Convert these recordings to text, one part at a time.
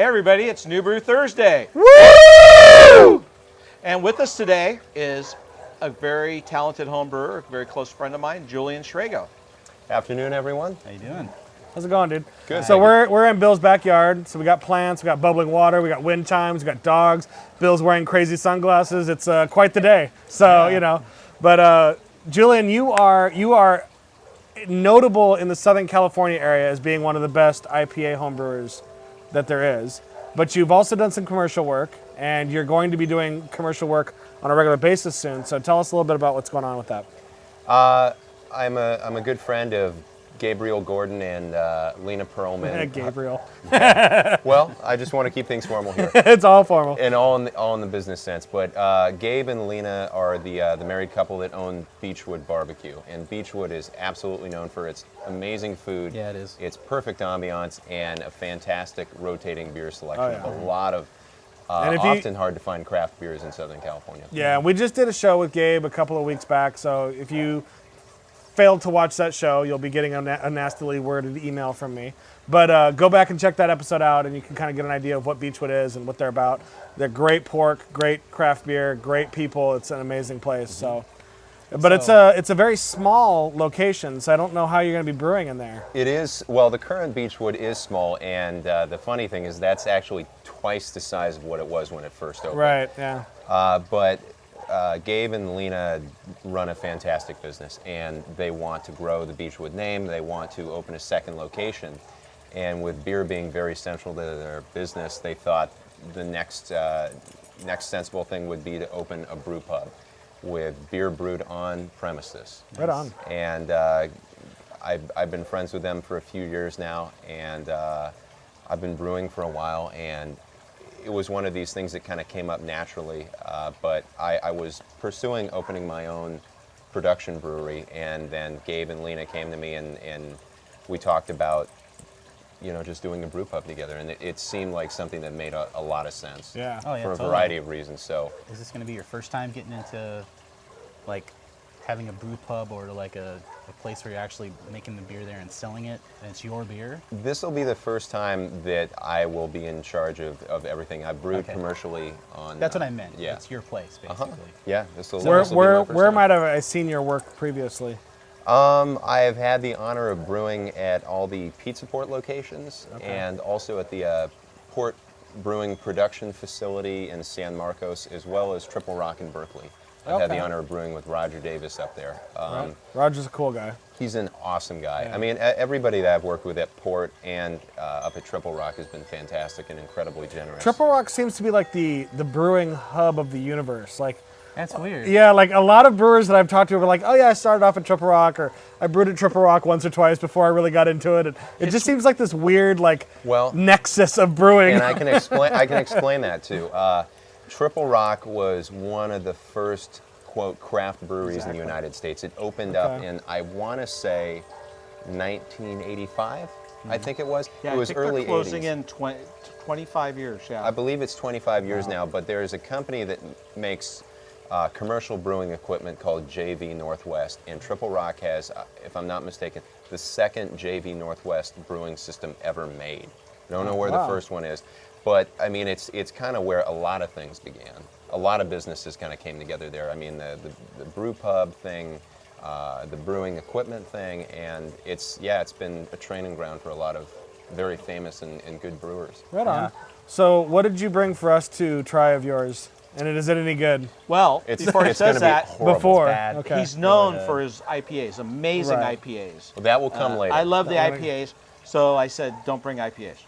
Hey everybody, it's New Brew Thursday. Woo! And with us today is a very talented home brewer, a very close friend of mine, Julian Shrago. Afternoon, everyone. How you doing? How's it going, dude? Good. So we're in Bill's backyard. So we got plants, we got bubbling water, we got wind chimes, we got dogs. Bill's wearing crazy sunglasses. It's quite the day. So you know, but Julian, you are notable in the Southern California area as being one of the best IPA homebrewers that there is. But you've also done some commercial work, and you're going to be doing commercial work on a regular basis soon. So tell us a little bit about what's going on with that. I'm a good friend of Gabe Gordon and Lena Perlman. Gabriel. Well, I just want to keep things formal here. It's all formal. And all in the business sense. But Gabe and Lena are the married couple that own Beachwood BBQ. And Beachwood is absolutely known for its amazing food. Yeah, it is. Its perfect ambiance and a fantastic rotating beer selection. Oh, yeah. A lot of often hard to find craft beers in Southern California. Yeah, we just did a show with Gabe a couple of weeks back. So if you failed to watch that show, you'll be getting a nastily worded email from me. But go back and check that episode out, and you can kind of get an idea of what Beachwood is and what they're about. They're great pork, great craft beer, great people. It's an amazing place. So, but it's a very small location, so I don't know how you're going to be brewing in there. It is. Well, the current Beachwood is small, and the funny thing is that's actually twice the size of what it was when it first opened. Right. Yeah. But Gabe and Lena run a fantastic business, and they want to grow the Beachwood name. They want to open a second location, and with beer being very central to their business, they thought the next sensible thing would be to open a brew pub with beer brewed on premises. Right on. And I've been friends with them for a few years now, and I've been brewing for a while, and it was one of these things that kind of came up naturally, but I was pursuing opening my own production brewery, and then Gabe and Lena came to me, and we talked about, just doing a brew pub together, and it seemed like something that made a lot of sense. Yeah. Oh, yeah, for a totally. variety of reasons. So, Is this going to be your first time getting into, like, having a brew pub or like a place where you're actually making the beer there and selling it, and it's your beer? this will be the first time that I will be in charge of everything. I've brewed Okay. commercially on. That's what I meant. Yeah. It's your place, basically. Yeah. This will Where might have I seen your work previously? I have had the honor of brewing at all the Pizza Port locations, and also at the Port Brewing Production Facility in San Marcos, as well as Triple Rock in Berkeley. I've had the Okay. honor of brewing with Roger Davis up there. Right. Roger's a cool guy. He's an awesome guy. Yeah. I mean, everybody that I've worked with at Port and up at Triple Rock has been fantastic and incredibly generous. Triple Rock seems to be like the brewing hub of the universe. Like, That's weird. yeah, like a lot of brewers that I've talked to were like, oh yeah, I started off at Triple Rock, or I brewed at Triple Rock once or twice before I really got into it. And it just seems like this weird nexus of brewing. And I can explain that too. Triple Rock was one of the first, quote, craft breweries in the United States. It opened up in, I want to say, 1985, I think it was. Yeah, it was I think early they're closing 80s. in 25 years, yeah. I believe it's 25 years now, but there is a company that makes commercial brewing equipment called JV Northwest, and Triple Rock has, if I'm not mistaken, the second JV Northwest brewing system ever made. I don't know where the first one is, but I mean, it's kind of where a lot of things began. A lot of businesses kind of came together there. I mean, the brew pub thing, the brewing equipment thing, and it's been a training ground for a lot of very famous and good brewers. Right on. Yeah. So what did you bring for us to try of yours? And is it any good? Well, before he it's says gonna be that, horrible. Before. bad. Okay. he's known Really, for his IPAs, amazing Right. IPAs. Well, that will come later. I love the IPAs, so I said, don't bring IPAs.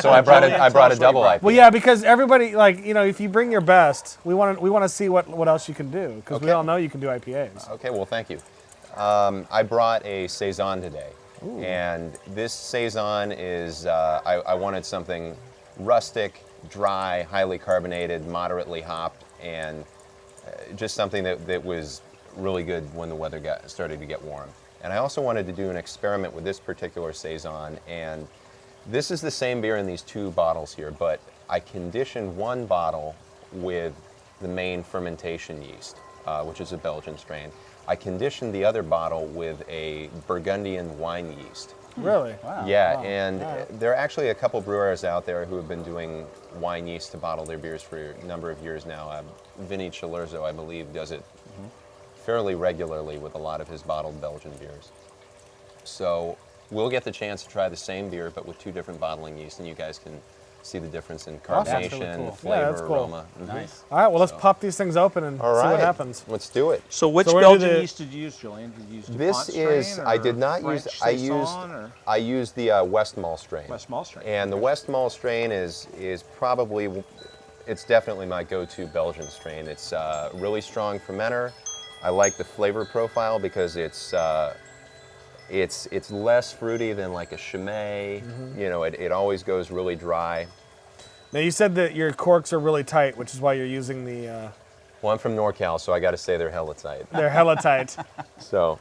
So I brought Julian, a tell us what double you brought. IPA. Well, yeah, because everybody, if you bring your best, we want to see what else you can do, because we Okay. all know you can do IPAs. Okay, well, thank you. I brought a Saison today, and this Saison is, I wanted something rustic, dry, highly carbonated, moderately hopped, and just something that was really good when the weather started to get warm. And I also wanted to do an experiment with this particular Saison, and this is the same beer in these two bottles here, but I conditioned one bottle with the main fermentation yeast, which is a Belgian strain. I conditioned the other bottle with a Burgundian wine yeast. Really? Wow. Yeah, wow. and there are actually a couple brewers out there who have been doing wine yeast to bottle their beers for a number of years now. Vinny Chilurzo, I believe, does it fairly regularly with a lot of his bottled Belgian beers. So we'll get the chance to try the same beer, but with 2 different bottling yeasts, and you guys can see the difference in That's carbonation, really cool. flavor, Yeah, that's cool. aroma. Nice. All right, well, let's pop these things open and All see right, what happens. let's do it. So which So where did Belgian it- yeast did you use, Julian? Did you use This DuPont is, strain I or did not French use, Saison or I used the Westmalle strain. Westmalle strain? And the Westmalle strain is probably, it's definitely my go-to Belgian strain. It's really strong fermenter. I like the flavor profile because it's less fruity than like a Chimay. You know, it always goes really dry. Now, you said that your corks are really tight, which is why you're using the, Well, I'm from NorCal, so I got to say they're hella tight. they're hella tight. So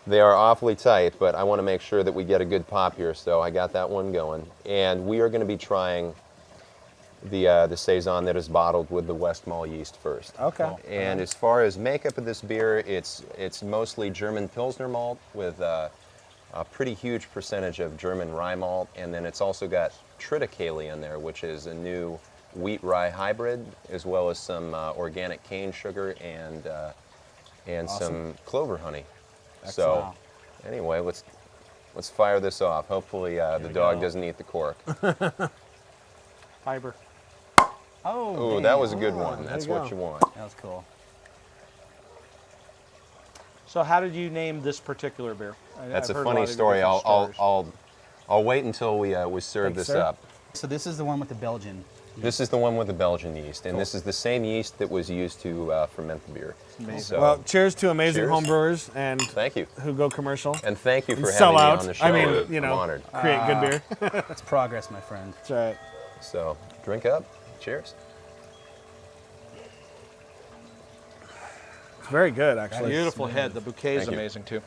they are awfully tight, but I want to make sure that we get a good pop here, so I got that one going. And we are going to be trying the Saison that is bottled with the Westmalle yeast first. Okay. And as far as makeup of this beer, it's mostly German Pilsner malt with a pretty huge percentage of German rye malt, and then it's also got triticale in there, which is a new wheat rye hybrid, as well as some organic cane sugar and some clover honey. So anyway, let's fire this off. Hopefully the dog doesn't eat the cork. Fiber. Oh, Ooh, that was a good one. That's you what go. you want. That was cool. So how did you name this particular beer? That's I've a heard funny lot of story. different stories. I'll wait until we serve Thanks, this sir. up. So this is the one with the Belgian. This is the one with the Belgian yeast, and this is the same yeast that was used to ferment the beer. amazing. So, Well, cheers to amazing Cheers. homebrewers and thank you, who go commercial. and thank you for Sell having me out. on the show. I mean, you I'm know, honored. create good beer. It's progress, my friend. That's right. So, drink up. Cheers. It's very good, actually. Beautiful head. The bouquet is Thank you. amazing too.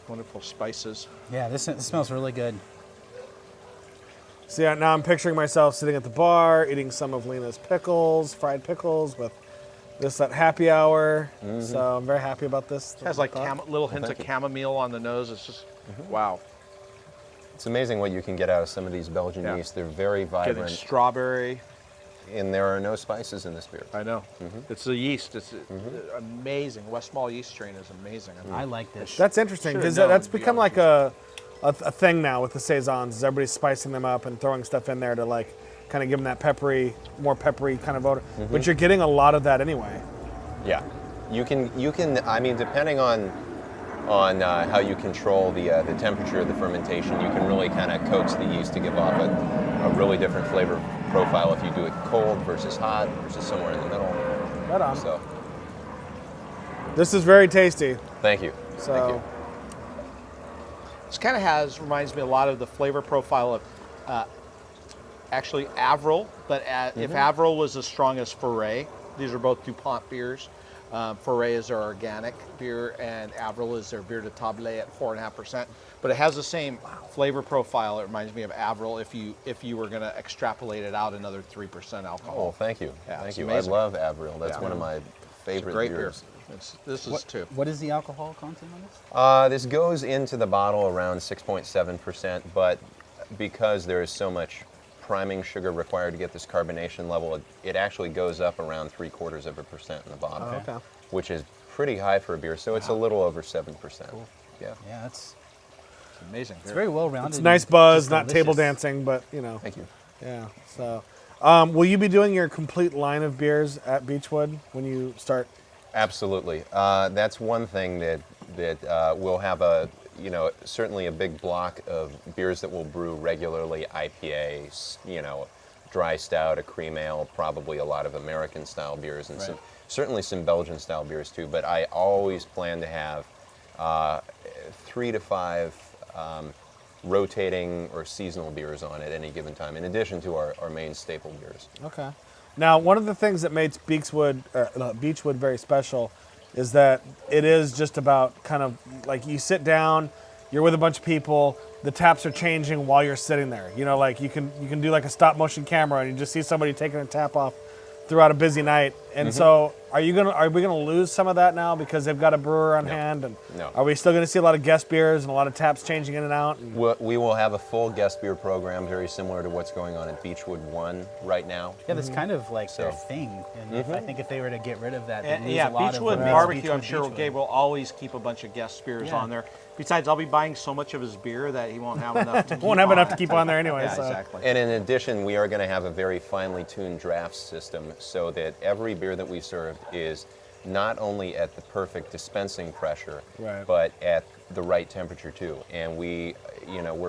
Wonderful spices. Yeah, this smells really good. So yeah, now I'm picturing myself sitting at the bar, eating some of Lena's pickles, fried pickles, with this at happy hour. So I'm very happy about this. It has like thought. little hints of thank you. chamomile on the nose. It's just wow. It's amazing what you can get out of some of these Belgian Yeah. yeasts. They're very Getting vibrant, strawberry. and there are no spices in this beer. I know. It's the yeast. It's amazing. Westmalle yeast strain is amazing. I mean, I like this. That's interesting Should've because known, that's to be become honest like a thing now with the saisons. Is everybody's spicing them up and throwing stuff in there to like kind of give them that peppery, more peppery kind of odor. But you're getting a lot of that anyway. Yeah, you can. I mean, depending on how you control the temperature of the fermentation, you can really kind of coax the yeast to give off a really different flavor profile if you do it cold versus hot versus somewhere in the middle. Right on. So, This is very tasty. thank you. So Thank you. this kind of reminds me a lot of the flavor profile of actually Avril, but if Avril was as strong as Foray, these are both DuPont beers. Foray is their organic beer, and Avril is their beer de table at 4.5%. But it has the same flavor profile. It reminds me of Avril if you were going to extrapolate it out another 3% alcohol. Oh, thank you. Yeah, Thank it's you. amazing. I love Avril. That's Yeah. one of my It's a favorite great beers. beer. This is too. What is the alcohol content on this? This goes into the bottle around 6.7%, but because there is so much priming sugar required to get this carbonation level, it actually goes up around 0.75% in the bottle, okay. which is pretty high for a beer. So it's a little over 7%. Cool. Yeah. Yeah, that's Amazing. it's very well rounded. It's nice buzz, not table dancing, but you know. Thank you. Yeah. So, will you be doing your complete line of beers at Beachwood when you start? Absolutely. That's one thing that we'll have certainly a big block of beers that we'll brew regularly, IPAs, dry stout, a cream ale, probably a lot of American style beers, and certainly some Belgian style beers too. But I always plan to have 3 to 5 rotating or seasonal beers on at any given time, in addition to our main staple beers. Okay. Now, one of the things that makes Beachwood very special is that it is just about kind of like you sit down, you're with a bunch of people, the taps are changing while you're sitting there. You know, like you can do like a stop motion camera and you just see somebody taking a tap off throughout a busy night, And so are we gonna lose some of that now because they've got a brewer on hand? And No. are we still gonna see a lot of guest beers and a lot of taps changing in and out? We will have a full guest beer program, very similar to what's going on at Beachwood 1 right now. Yeah, that's kind of like their So- thing. And I think if they were to get rid of that, they'd And, lose yeah, a lot Beachwood of barbecue. I'm Beachwood, sure Beachwood. Gabe will always keep a bunch of guest beers Yeah. on there. Besides, I'll be buying so much of his beer that he won't have enough to keep Won't have enough to on. keep on there anyway. Yeah, so. exactly. And in addition, we are going to have a very finely tuned draft system so that every beer that we serve is not only at the perfect dispensing pressure, Right. but at the right temperature too. And we're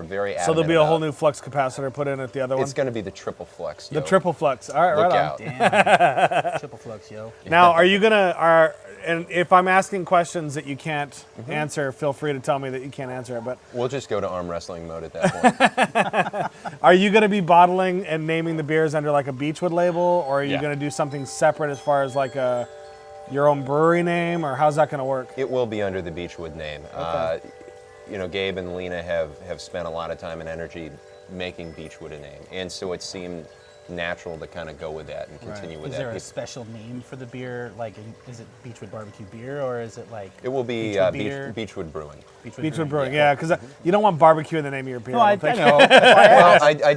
very adamant So there'll be a whole about- new flux capacitor put in at the other one. It's going to be the triple flux. The yo. triple flux. All right, Look right on. out. Damn. Triple flux, yo. Now, and if I'm asking questions that you can't answer, feel free to tell me that you can't answer it. But We'll just go to arm wrestling mode at that point. are you going to be bottling and naming the beers under like a Beachwood label, or are you Yeah. going to do something separate as far as like your own brewery name, or how's that going to work? It will be under the Beachwood name. Okay. Gabe and Lena have spent a lot of time and energy making Beachwood a name, and so it seemed natural to kind of go with that and continue with Is that. there a special name for the beer? Like, is it Beachwood BBQ beer, or is it like It will be Beachwood beer? Beachwood Brewing. Beachwood Brewing, yeah, because you don't want barbecue in the name of your beer. No, I don't think. know. Well, I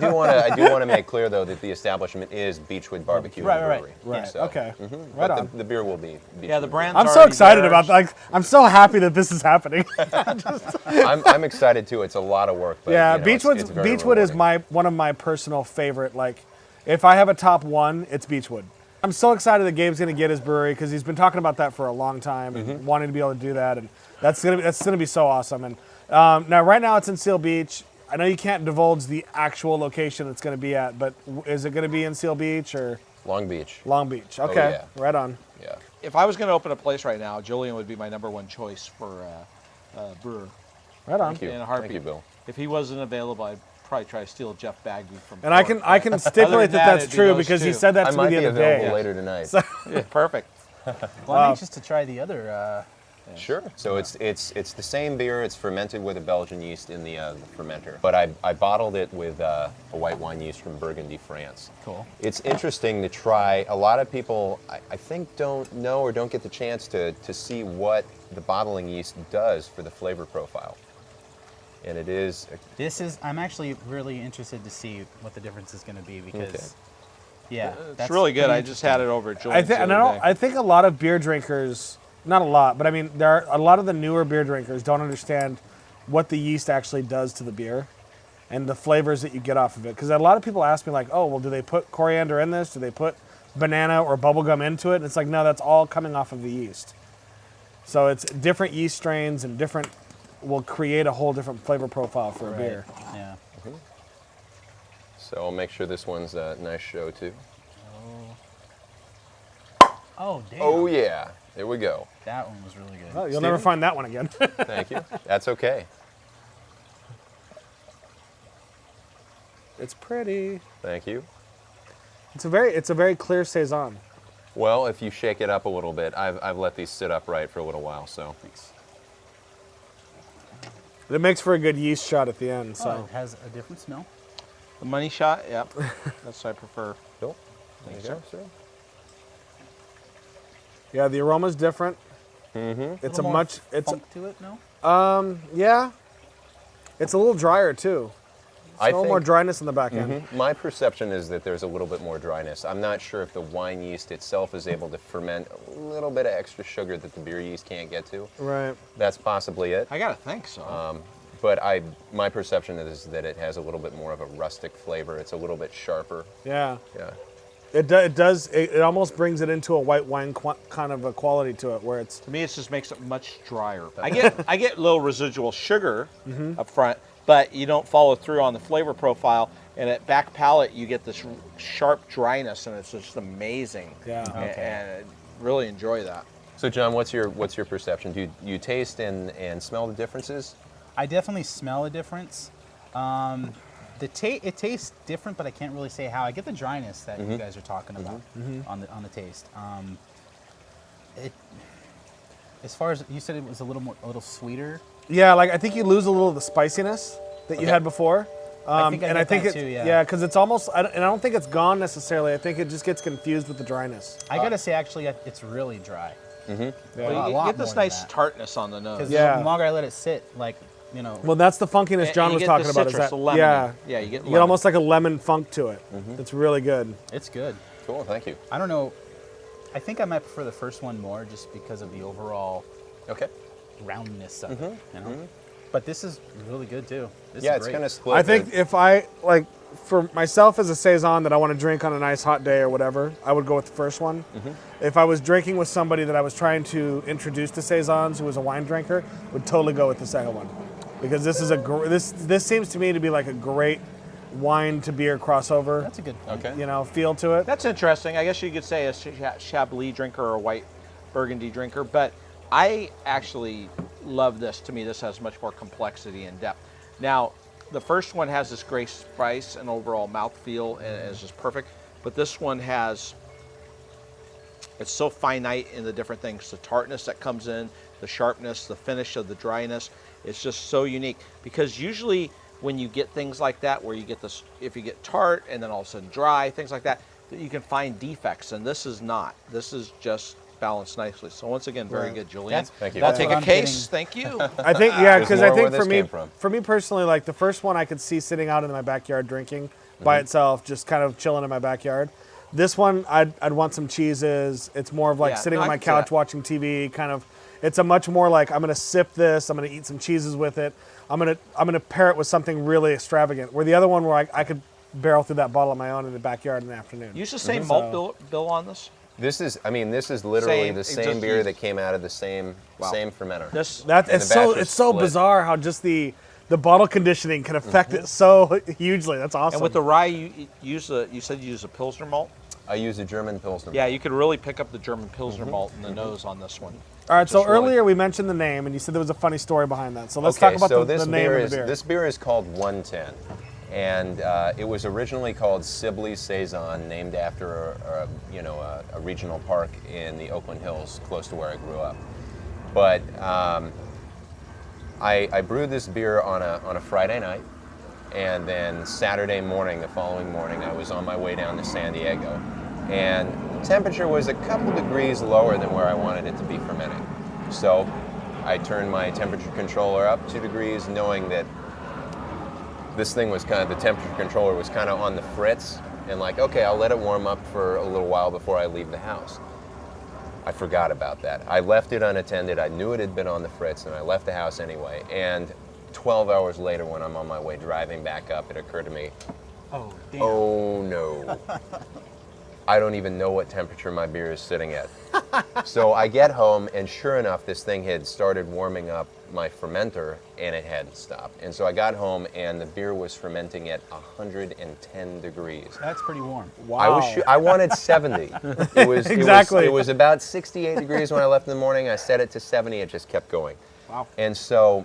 do want to make clear though that the establishment is Beachwood Barbecue Right, and right, Brewery. Right. So, Okay. but Right on. the beer will be. Yeah, the Beachwood brand's I'm so already excited there. about that. Like, I'm so happy that this is happening. I'm excited too. It's a lot of work. But, Yeah, it's very Beachwood is rewarding. one of my personal favorite. Like, if I have a top one, it's Beachwood. I'm so excited that Gabe's going to get his brewery because he's been talking about that for a long time and wanting to be able to do that, and that's gonna be so awesome. And now, right now, it's in Seal Beach. I know you can't divulge the actual location it's going to be at, but is it going to be in Seal Beach or Long Beach. Long Beach? Okay, yeah. right on. Yeah. If I was going to open a place right now, Julian would be my number one choice for brewer. Right on. Thank you. In a heartbeat. Thank you, Bill. If he wasn't available, I'd probably try to steal Jeff Bagby from. And I Cork. can stipulate that that's it'd be true those because he two. said that I to might me be the other available day. later tonight. Yeah, perfect. Well, I'm anxious to try the other. Sure. So it's the same beer. It's fermented with a Belgian yeast in the fermenter, but I bottled it with a white wine yeast from Burgundy, France. Cool. It's interesting to try. A lot of people, I think, don't know or don't get the chance to see what the bottling yeast does for the flavor profile. And it is. I'm actually really interested to see what the difference is going to be because, Okay. yeah, It's really good. I just had it over at I Julian's think the other day. I think a lot of beer drinkers, not a lot, but I mean there are a lot of the newer beer drinkers don't understand what the yeast actually does to the beer and the flavors that you get off of it. Because a lot of people ask me like, oh, well, do they put coriander in this? Do they put banana or bubblegum into it? And it's like, no, that's all coming off of the yeast. So it's different yeast strains and different will create a whole different flavor profile for a beer. Yeah. So I'll make sure this one's a nice show too. Oh, damn. Oh yeah, there we go. That one was really good. Oh, you'll never Steven? find that one again. Thank you. That's okay. It's pretty. Thank you. It's a very clear saison. Well, if you shake it up a little bit, I've let these sit upright for a little while, so. It makes for a good yeast shot at the end. So. Oh, it has a different smell. The money shot, yep. That's what I prefer. Bill, there you go, sir. Yeah, the aroma's different. Mm-hmm. It's a little more much. It's funk to it, no? yeah. It's a little drier too. It's a little more dryness in the back end. My perception is that there's a little bit more dryness. I'm not sure if the wine yeast itself is able to ferment a little bit of extra sugar that the beer yeast can't get to. Right. That's possibly it. I gotta think so. But my perception is that it has a little bit more of a rustic flavor. It's a little bit sharper. Yeah. Yeah. It does. It almost brings it into a white wine kind of a quality to it, where it's. To me, it just makes it much drier. I get a little residual sugar up front, but you don't follow through on the flavor profile. And at back palate, you get this sharp dryness, and it's just amazing. Yeah. And I really enjoy that. So, John, what's your perception? Do you taste and smell the differences? I definitely smell a difference. It tastes different, but I can't really say how. I get the dryness that you guys are talking about on the taste. As far as you said, it was a little sweeter. Yeah, like I think you lose a little of the spiciness that you had before. I think I and get I think that it, too, yeah. yeah, because it's almost, and I don't think it's gone necessarily. I think it just gets confused with the dryness. I gotta say, actually, it's really dry. Well, A you lot get this more than nice that. tartness on the nose. Because Yeah. the longer I let it sit, like, Well, that's the funkiness And John you was get talking the about. citrus, Is that the lemony. yeah, Yeah, you get you get lemon. almost like a lemon funk to it. It's really good. it's good. Cool, thank you. I don't know. I think I might prefer the first one more just because of the overall Okay. roundness of it, you know? But this is really good too. This Yeah, is it's great. kind of split. I think if I like for myself as a saison that I want to drink on a nice hot day or whatever, I would go with the first one. If I was drinking with somebody that I was trying to introduce to saisons who was a wine drinker, would totally go with the second one, because this is this seems to me to be like a great wine to beer crossover. That's a good point. Okay. Feel to it. That's interesting. I guess you could say a Chablis drinker or a white Burgundy drinker, but I actually love this. To me, this has much more complexity and depth. Now, the first one has this great spice and overall mouthfeel, and is just perfect. But this one it's so finite in the different things. The tartness that comes in, the sharpness, the finish of the dryness. It's just so unique, because usually when you get things like that, where you get this, if you get tart and then all of a sudden dry, things like that, you can find defects, and this is not. This is just balanced nicely. So once again, very good, Julian. Thank you. I'll That's take what a I'm case. Thank you. I think because I more think where this came from. for me personally, like the first one I could see sitting out in my backyard drinking by itself, just kind of chilling in my backyard. This one I'd want some cheeses. It's more of like Yeah, sitting no, on I my can see couch that. watching TV. Kind of, it's a much more like I'm gonna sip this. I'm gonna eat some cheeses with it. I'm gonna pair it with something really extravagant. Where the other one, where I could barrel through that bottle on my own in the backyard in the afternoon. Use the same malt bill on this. This is literally Same, the it same just beer used- that came out of the same fermenter. This That And it's the so batch it's is so split. bizarre how just the bottle conditioning can affect it so hugely. That's awesome. and with the rye, you said you use a Pilsner malt. I use a German Pilsner. Yeah, you could really pick up the German Pilsner malt in the nose on this one. All right, so Just really- earlier we mentioned the name, and you said there was a funny story behind that. So let's Okay, talk about so the this name beer of the beer. this beer is called 110, and it was originally called Sibley Saison, named after a regional park in the Oakland Hills, close to where I grew up. But I brewed this beer on a Friday night, and then Saturday morning, the following morning, I was on my way down to San Diego, and temperature was a couple degrees lower than where I wanted it to be fermenting. So I turned my temperature controller up 2 degrees, knowing that this thing was the temperature controller was kind of on the fritz, and like, okay, I'll let it warm up for a little while before I leave the house. I forgot about that. I left it unattended. I knew it had been on the fritz, and I left the house anyway. And 12 hours later, when I'm on my way driving back up, it occurred to me, Oh, damn. oh no. I don't even know what temperature my beer is sitting at. So I get home, and sure enough, this thing had started warming up my fermenter, and it hadn't stopped. And so I got home, and the beer was fermenting at 110 degrees. That's pretty warm. wow. I wanted 70. Exactly. It was about 68 degrees when I left in the morning. I set it to 70. It just kept going. Wow. And so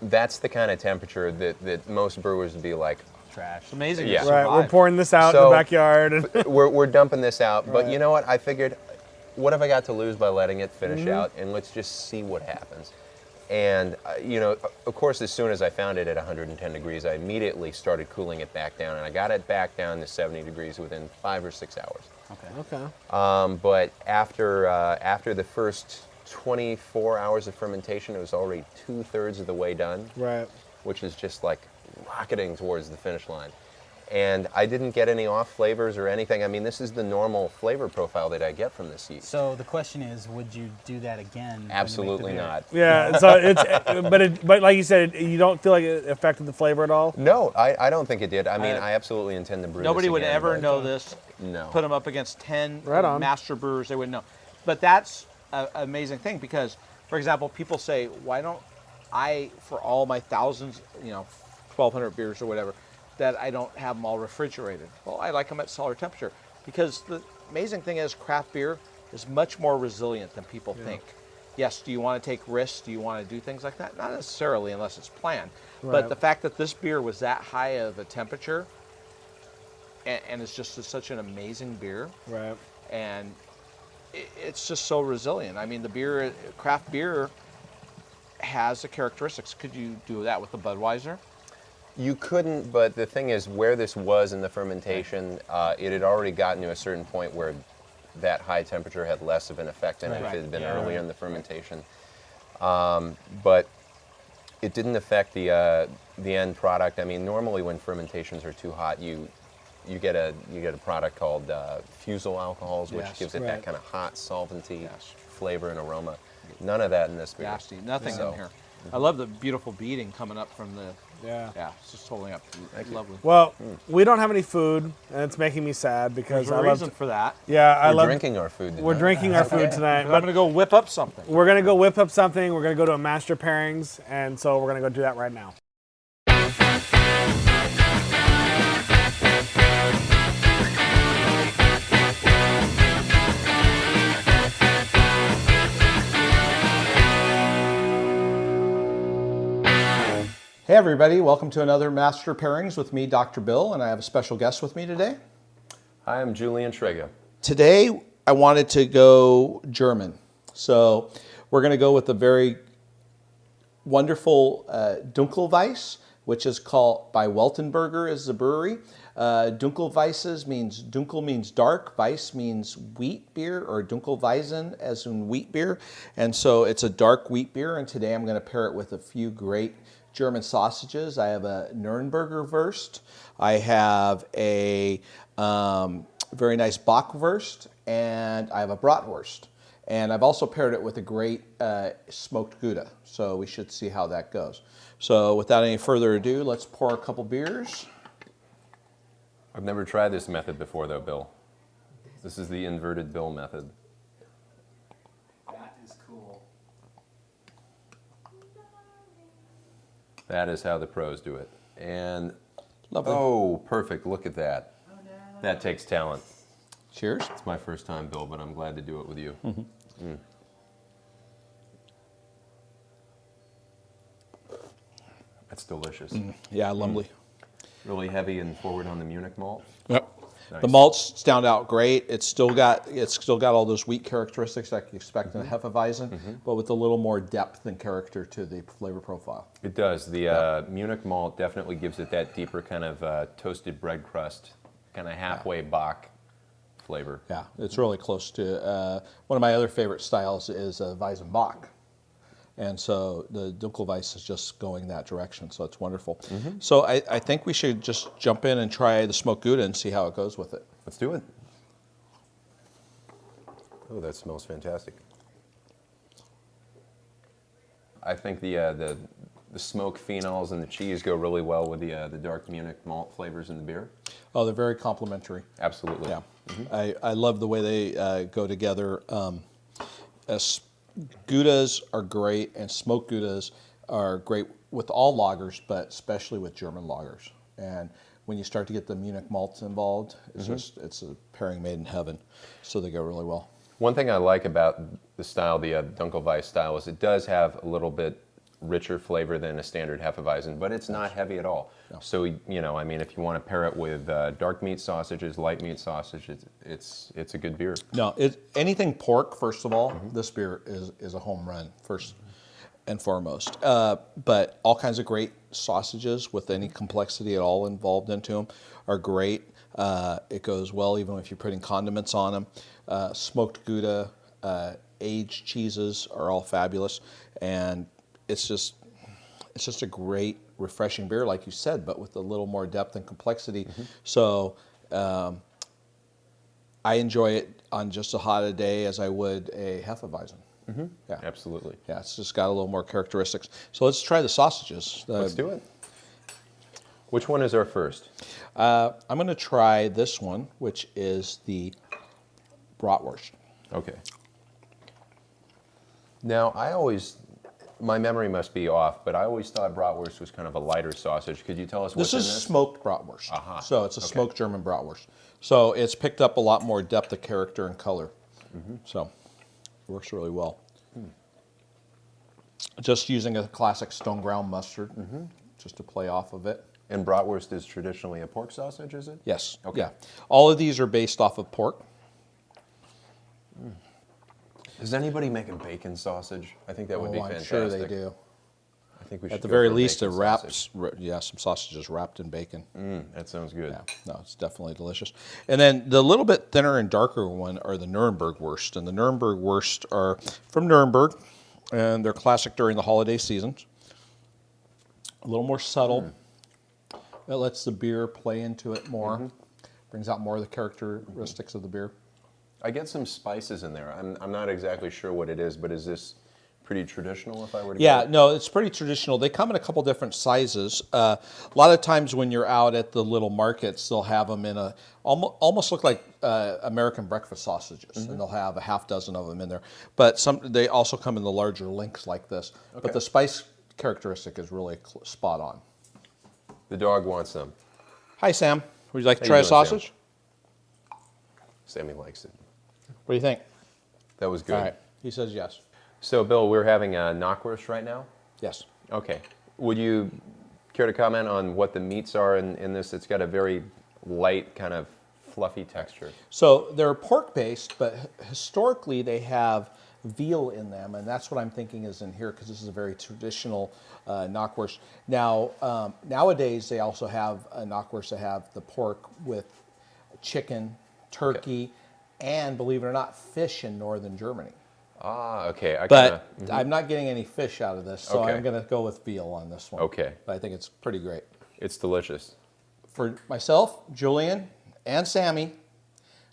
that's the kind of temperature that most brewers would be like, Trash. It's amazing. Yeah. To Right, we're survive. pouring this out in So- the backyard. And we're dumping this out. But Right. you know what? I figured, what have I got to lose by letting it finish Mm-hmm. out? And let's just see what happens. And, of course, as soon as I found it at 110 degrees, I immediately started cooling it back down. And I got it back down to 70 degrees within 5 or 6 hours. Okay. okay. But after the first 24 hours of fermentation, it was already 2/3 of the way done, Right. which is just like rocketing towards the finish line. And I didn't get any off flavors or anything. I mean, this is the normal flavor profile that I get from this yeast. So the question is, would you do that again? when you make the Absolutely beer? not. Yeah. So it's but like you said, you don't feel like it affected the flavor at all. No, I don't think it did. I mean, I absolutely intend to brew Nobody this would again, ever but- know this. No. Put them up against 10 Right on. master brewers, they wouldn't know. But that's an amazing thing, because, for example, people say, why don't I, for all my thousands, 1,200 beers or whatever, that I don't have them all refrigerated? Well, I like them at cellar temperature, because the amazing thing is craft beer is much more resilient than people think. Yes, do you want to take risks? Do you want to do things like that? Not necessarily, unless it's planned. Right. But the fact that this beer was that high of a temperature, and it's just such an amazing beer, Right. and it's just so resilient. I mean, the beer, craft beer, has the characteristics. Could you do that with the Budweiser? You couldn't, but the thing is, where this was in the fermentation, it had already gotten to a certain point where that high temperature had less of an effect than if it had been earlier in the fermentation. But it didn't affect the end product. I mean, normally when fermentations are too hot, you get a product called fusel alcohols, which gives it that kind of hot, solventy flavor and aroma. None of that in this beer. Nasty, nothing in here. I love the beautiful beading coming up from the. Yeah. Yeah, it's just holding up. Lovely. Well, we don't have any food, and it's making me sad because There's a reason for that. Yeah, I We're love drinking our food tonight. We're drinking our food tonight. But I'm gonna go whip up something. We're gonna go whip up something. We're gonna go to a master pairings, and so we're gonna go do that right now. Hey everybody, welcome to another Master Pairings with me, Dr. Bill, and I have a special guest with me today. Hi, I'm Julian Shrago. Today I wanted to go German. So we're going to go with a very wonderful Dunkel Weiss, which is called by Weltenberger is the brewery. Dunkel Weisses means, Dunkel means dark, Weiss means wheat beer, or Dunkel Weizen as in wheat beer. And so it's a dark wheat beer, and today I'm going to pair it with a few great German sausages. I have a Nürnberger Wurst. I have a very nice Bockwurst, and I have a Bratwurst. And I've also paired it with a great smoked Gouda. So we should see how that goes. So without any further ado, let's pour a couple beers. I've never tried this method before, though, Bill. This is the inverted Bill method. That is cool. That is how the pros do it. And, Lovely. oh, perfect. Look at that. That takes talent. Cheers. It's my first time, Bill, but I'm glad to do it with you. That's delicious. Yeah, lovely. Really heavy and forward on the Munich malt. Yep. Nice. The malts stand out great. It's still got all those wheat characteristics that you expect in a Hefeweizen, but with a little more depth and character to the flavor profile. It does. The Munich malt definitely gives it that deeper kind of toasted bread crust, kind of halfway Bach flavor. Yeah, it's really close to one of my other favorite styles is Weizenbock. And so the Dunkel Weiss is just going that direction, so it's wonderful. So I think we should just jump in and try the smoked Gouda and see how it goes with it. Let's do it. Oh, that smells fantastic. I think the smoke phenols and the cheese go really well with the dark Munich malt flavors in the beer. Oh, they're very complementary. Absolutely. Yeah, I love the way they go together. Goudas are great, and smoked Goudas are great with all lagers, but especially with German lagers. And when you start to get the Munich malts involved, it's it's a pairing made in heaven. So they go really well. One thing I like about the style, the Dunkel Weiss style, is it does have a little bit richer flavor than a standard Hefeweizen, but it's not heavy at all. No. So, you know, I mean, if you want to pair it with dark meat sausages, light meat sausages, it's a good beer. No, anything pork, first of all, this beer is a home run, first and foremost. But all kinds of great sausages with any complexity at all involved into them are great. It goes well even if you're putting condiments on them. Smoked Gouda, aged cheeses are all fabulous, and it's just a great, refreshing beer, like you said, but with a little more depth and complexity. So I enjoy it on just as hot a day as I would a Hefeweizen. Yeah, Absolutely. yeah, it's just got a little more characteristics. So let's try the sausages. Let's do it. Which one is our first? I'm going to try this one, which is the Bratwurst. Okay. Now, my memory must be off, but I always thought Bratwurst was kind of a lighter sausage. Could you tell us what's This in is this? smoked Bratwurst. Aha. So it's a Okay. smoked German Bratwurst. So it's picked up a lot more depth of character and color. So it works really well. Just using a classic stone ground mustard, just to play off of it. And Bratwurst is traditionally a pork sausage, is it? Yes. Okay. Yeah. All of these are based off of pork. Does anybody make a bacon sausage? I think that would be I'm fantastic. sure they do. think we should At the go very for least, bacon it sausage. wraps, some sausages wrapped in bacon. That sounds good. Yeah, no, it's definitely delicious. And then the little bit thinner and darker one are the Nuremberg wurst. And the Nuremberg wurst are from Nuremberg, and they're classic during the holiday seasons. A little more subtle. It lets the beer play into it more. Brings out more of the characteristics of the beer. I get some spices in there. I'm not exactly sure what it is, but is this pretty traditional if I were to Yeah, get it? no, it's pretty traditional. They come in a couple different sizes. A lot of times when you're out at the little markets, they'll have them in a almost look like American breakfast sausages, and they'll have a half dozen of them in there. But they also come in the larger links like this. Okay. But the spice characteristic is really spot on. The dog wants some. Hi, Sam. Would you like to How try you a doing, Sam? sausage? Sammy likes it. What do you think? That was good. All right. He says yes. So, Bill, we're having a knockwurst right now? Yes. Okay. Would you care to comment on what the meats are in this? It's got a very light, kind of fluffy texture. So they're pork-based, but historically they have veal in them, and that's what I'm thinking is in here because this is a very traditional knockwurst. Now, nowadays they also have a knockwurst that have the pork with chicken, turkey, and believe it or not, fish in northern Germany. Ah, okay. But I'm not getting any fish out of this, so Okay. I'm going to go with veal on this one. Okay. But I think it's pretty great. It's delicious. For myself, Julian, and Sammy,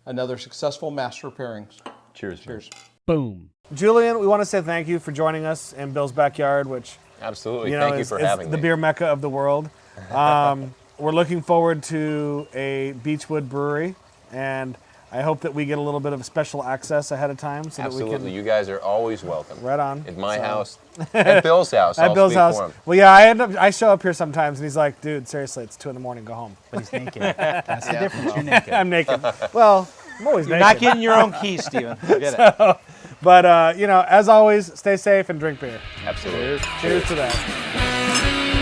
another successful master pairings. Cheers. Cheers. Boom. Julian, we want to say thank you for joining us in Bill's backyard, which Absolutely. you know, Thank you is, for is having the me. beer mecca of the world. We're looking forward to a Beachwood brewery, and I hope that we get a little bit of special access ahead of time so that we Absolutely. can. You guys are always welcome. Right on. At my So- house. At Bill's house. At I'll Bill's speak house. for him. Well, yeah, I show up here sometimes, and he's like, "Dude, seriously, it's 2 a.m. Go home." But he's naked. That's the difference. You're naked. I'm naked. Well, I'm always You're naked. not getting your own keys, Steven. Forget it. But you know, as always, stay safe and drink beer. Absolutely. Cheers to that.